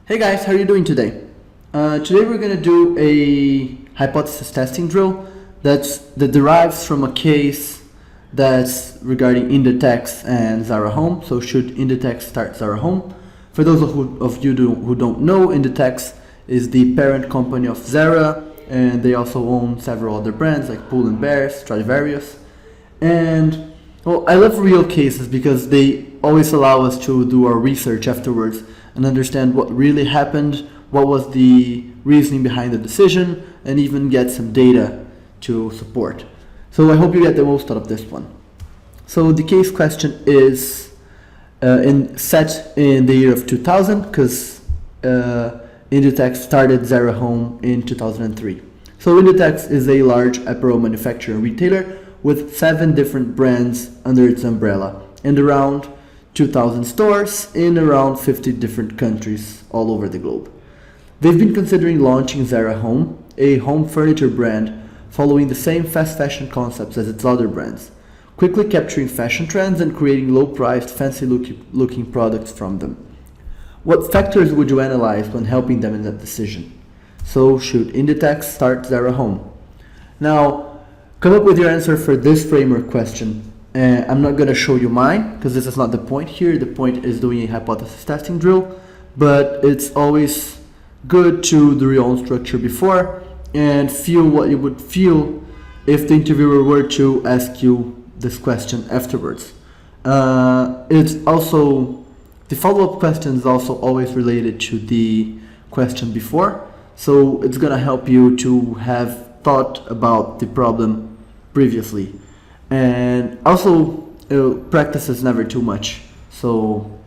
Hey guys, how are you doing today? Today we're going to do a hypothesis testing drill that derives from a case that's regarding Inditex and Zara Home. So should Inditex start Zara Home? For those of you who don't know, Inditex is the parent company of Zara, and they also own several other brands like Pull & Bear, Stradivarius. And well, I love real cases because they always allow us to do our research afterwards and understand what really happened, what was the reasoning behind the decision, and even get some data to support. So I hope you get the most out of this one. So the case question is set in the year of 2000 because Inditex started Zara Home in 2003. So Inditex is a large apparel manufacturer and retailer with 7 different brands under its umbrella and around 2,000 stores in around 50 different countries all over the globe. They've been considering launching Zara Home, a home furniture brand following the same fast fashion concepts as its other brands, quickly capturing fashion trends and creating low-priced, fancy-looking products from them. What factors would you analyze when helping them in that decision? So, should Inditex start Zara Home? Now, come up with your answer for this framework question. I'm not going to show you mine because this is not the point here. The point is doing a hypothesis testing drill, but it's always good to do your own structure before and feel what you would feel if the interviewer were to ask you this question afterwards. It's also, the follow-up question is also always related to the question before, so it's going to help you to have thought about the problem previously. And also, practice is never too much. So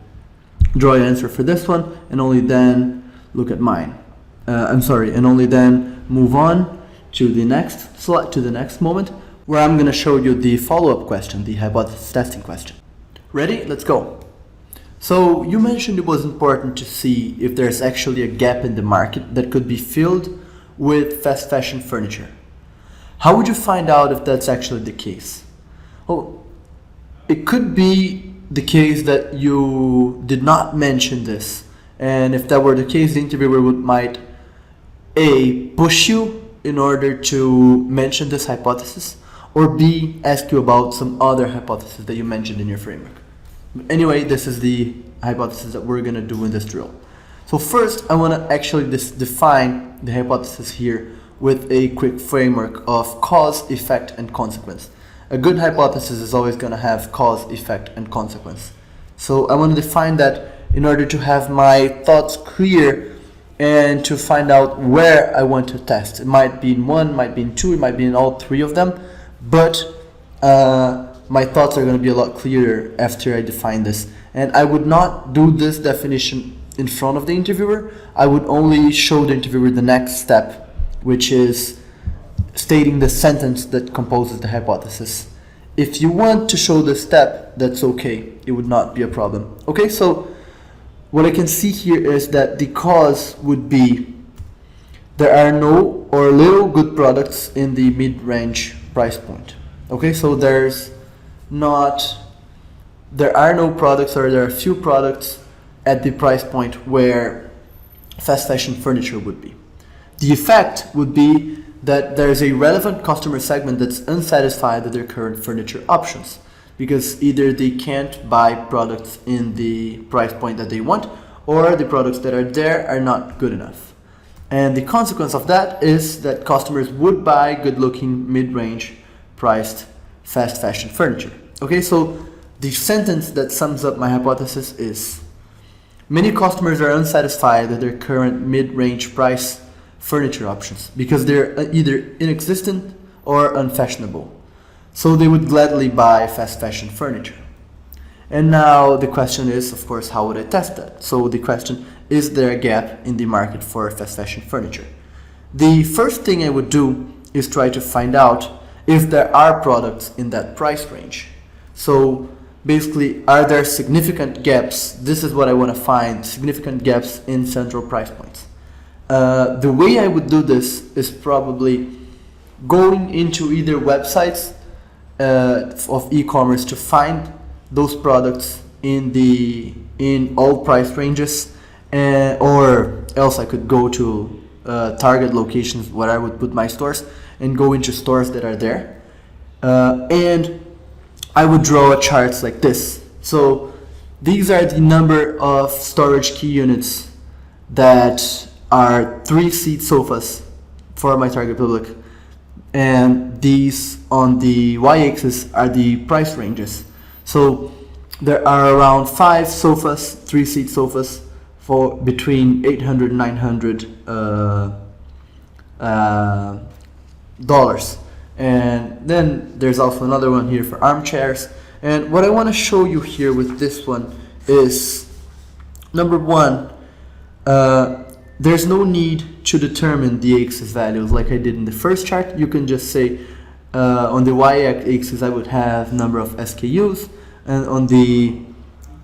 draw your answer for this one, and only then look at mine. And only then move on to the next slide, to the next moment, where I'm going to show you the follow-up question, the hypothesis testing question. Ready? Let's go. So you mentioned it was important to see if there's actually a gap in the market that could be filled with fast fashion furniture. How would you find out if that's actually the case? Well, it could be the case that you did not mention this, and if that were the case, the interviewer might A, push you in order to mention this hypothesis, or B, ask you about some other hypothesis that you mentioned in your framework. Anyway, this is the hypothesis that we're going to do in this drill. So first, I want to actually define the hypothesis here with a quick framework of cause, effect, and consequence. A good hypothesis is always going to have cause, effect, and consequence. So I want to define that in order to have my thoughts clear and to find out where I want to test. It might be in one, might be in two, it might be in all 3 of them, but my thoughts are going to be a lot clearer after I define this. And I would not do this definition in front of the interviewer. I would only show the interviewer the next step, which is stating the sentence that composes the hypothesis. If you want to show the step, that's okay. It would not be a problem. Okay, so what I can see here is that the cause would be there are no or little good products in the mid-range price point. Okay, so there are no products, or there are few products at the price point where fast fashion furniture would be. The effect would be that there is a relevant customer segment that's unsatisfied with their current furniture options because either they can't buy products in the price point that they want, or the products that are there are not good enough. And the consequence of that is that customers would buy good-looking, mid-range priced fast fashion furniture. Okay, so the sentence that sums up my hypothesis is: many customers are unsatisfied with their current mid-range price furniture options because they're either inexistent or unfashionable. So they would gladly buy fast fashion furniture. And now the question is, of course, how would I test that? So the question, is there a gap in the market for fast fashion furniture? The first thing I would do is try to find out if there are products in that price range. So basically, are there significant gaps? This is what I want to find, significant gaps in central price points. The way I would do this is probably going into either websites of e-commerce to find those products in all price ranges, or else I could go to target locations where I would put my stores and go into stores that are there. And I would draw charts like this. So these are the number of storage key units that are 3-seat sofas for my target public. And these on the y-axis are the price ranges. So there are around 5 sofas, 3-seat sofas, for between $800 and $900 dollars. And then there's also another one here for armchairs. And what I want to show you here with this one is, number one, there's no need to determine the axis values like I did in the first chart. You can just say on the y-axis I would have number of SKUs, and on the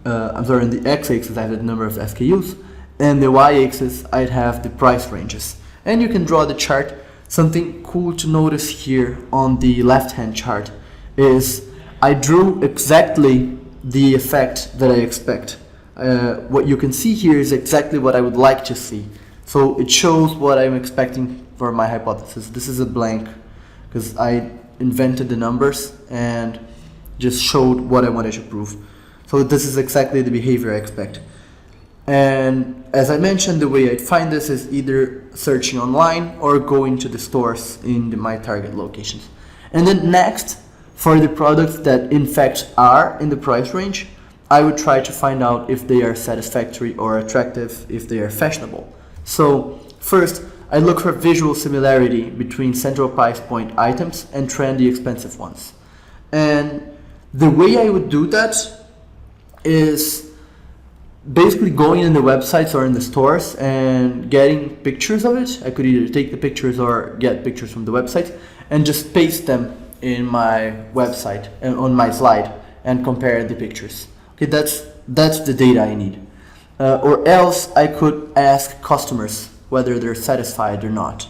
on the x-axis I have the number of SKUs, and the y-axis I'd have the price ranges. And you can draw the chart. Something cool to notice here on the left-hand chart is I drew exactly the effect that I expect. What you can see here is exactly what I would like to see. So it shows what I'm expecting for my hypothesis. This is a blank because I invented the numbers and just showed what I wanted to prove. So this is exactly the behavior I expect. And as I mentioned, the way I'd find this is either searching online or going to the stores in my target locations. And then next, for the products that in fact are in the price range, I would try to find out if they are satisfactory or attractive, if they are fashionable. So first, I look for visual similarity between central price point items and trendy expensive ones. And the way I would do that is basically going in the websites or in the stores and getting pictures of it. I could either take the pictures or get pictures from the website and just paste them in my website and on my slide and compare the pictures. Okay, that's the data I need. Or else I could ask customers whether they're satisfied or not.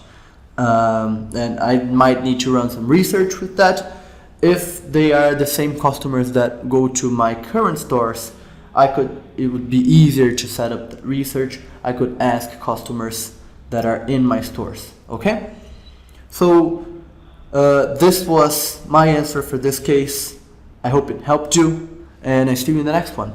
And I might need to run some research with that. If they are the same customers that go to my current stores, it would be easier to set up the research. I could ask customers that are in my stores. Okay? So this was my answer for this case. I hope it helped you, and I see you in the next one.